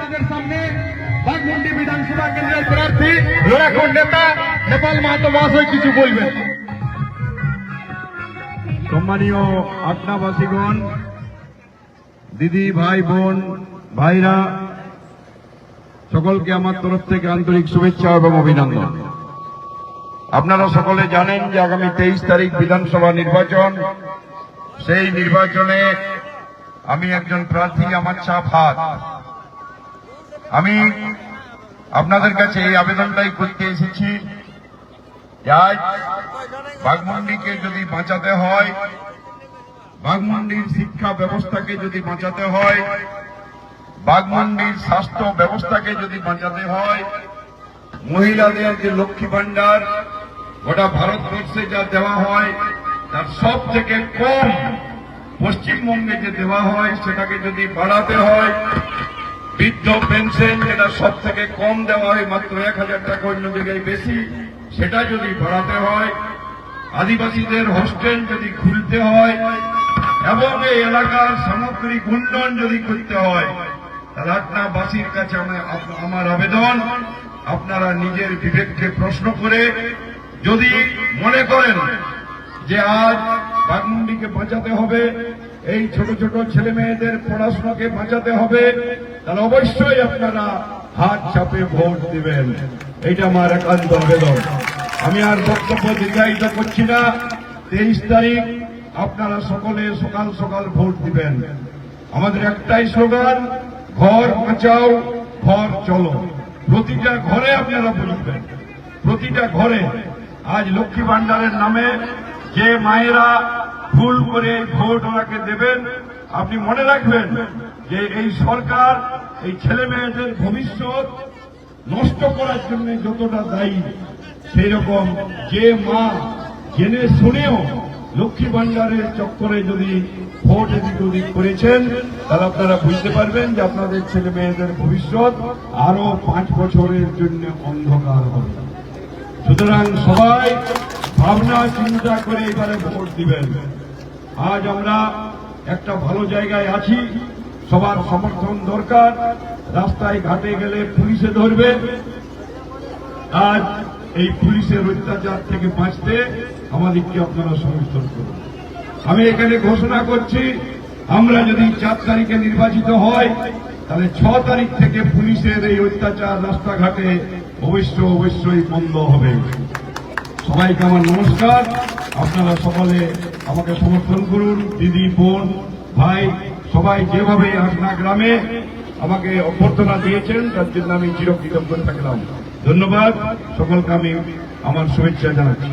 আপনাদের সামনে বাঘমুন্ডি বিধানসভা কেন্দ্রের প্রার্থী লড়াকোট নেতা নেপাল মাহাতো মহাশয় কিছু বলবেন। সম্মানীয় আটনাবাসীগণ, দিদি, ভাই, বোন, ভাইরা, সকলকে আমার তরফ থেকে আন্তরিক শুভেচ্ছা এবং অভিনন্দন। আপনারা সকলে জানেন যে আগামী 23 তারিখ বিধানসভা নির্বাচন। সেই নির্বাচনে আমি একজন প্রার্থী, আমার ছাপ হাত। আমি আপনাদের কাছে এই আবেদনটাই করতে এসেছি যে আজ বাঘমুন্ডিকে যদি বাঁচাতে হয়, বাঘমুন্ডির শিক্ষা ব্যবস্থাকে যদি বাঁচাতে হয়, বাঘমুন্ডির স্বাস্থ্য ব্যবস্থাকে যদি বাঁচাতে হয়, মহিলাদের যে লক্ষ্মী ভান্ডার গোটা ভারতবর্ষে যা দেওয়া হয় তার সব থেকে কম পশ্চিমবঙ্গে যে দেওয়া হয় সেটাকে যদি বাড়াতে হয়, বৃদ্ধ পেনশন যেটা সব থেকে কম দেওয়া হয় মাত্র 1000 টাকা, অন্য জায়গায় বেশি, সেটা যদি বাড়াতে হয়, আদিবাসীদের হোস্টেল যদি খুলতে হয় এবং এই এলাকার সামগ্রিক উন্নয়ন যদি করতে হয়, তাহলে আটনাবাসীর কাছে আমার আবেদন, আপনারা নিজের বিবেককে প্রশ্ন করে যদি মনে করেন যে আজ বাঘমুন্ডিকে বাঁচাতে হবে, এই ছোট ছোট ছেলে মেয়েদের পড়াশোনাকে বাঁচাতে হবে, তাহলে অবশ্যই আপনারা হাত চাপে ভোট দিবেন। এইটা আমার একান্ত আবেদন। আমি আর বক্তব্য দীর্ঘায়িত করছি না। 23 তারিখ আপনারা সকলে সকাল সকাল ভোট দিবেন। আমাদের একটাই স্লোগান, ঘর বাঁচাও, ঘর চলো। প্রতিটা ঘরে আপনারা বলবেন, প্রতিটা ঘরে। আজ লক্ষ্মী ভান্ডারের নামে যে মায়েরা ভুল করে ভোট ওনাকে দেবেন, আপনি মনে রাখবেন যে এই সরকার এই ছেলে মেয়েদের ভবিষ্যৎ নষ্ট করার জন্য যতটা দায়ী, সেই রকম যে মা জেনে শুনেও লক্ষ্মী ভান্ডারের চক্করে যদি ভোট এদিক ওদিক করেছেন, তাহলে আপনারা বুঝতে পারবেন যে আপনাদের ছেলে মেয়েদের ভবিষ্যৎ আরো 5 বছরের জন্য অন্ধকার হবে। সুতরাং সবাই ভাবনা চিন্তা করে এবারে ভোট দিবেন। আজ আমরা একটা ভালো জায়গায় আছি, সবার সমর্থন দরকার। রাস্তায় ঘাটে গেলে পুলিশে ধরবে। আজ এই পুলিশের অত্যাচার থেকে বাঁচতে আমাদেরকে আপনারা সমর্থন করুন। আমি এখানে ঘোষণা করছি, আমরা যদি 4 তারিখে নির্বাচিত হয়, তাহলে 6 তারিখ থেকে পুলিশের এই অত্যাচার রাস্তাঘাটে অবশ্যই বন্ধ হবে। সবাইকে আমার নমস্কার। আপনারা সকলে আমাকে সমর্থন করুন। দিদি, বোন, ভাই সবাই যেভাবে আটনা গ্রামে আমাকে অভ্যর্থনা দিয়েছেন তার জন্য আমি চিরকৃতজ্ঞ থাকলাম। ধন্যবাদ। সকলকে আমি আমার শুভেচ্ছা জানাচ্ছি।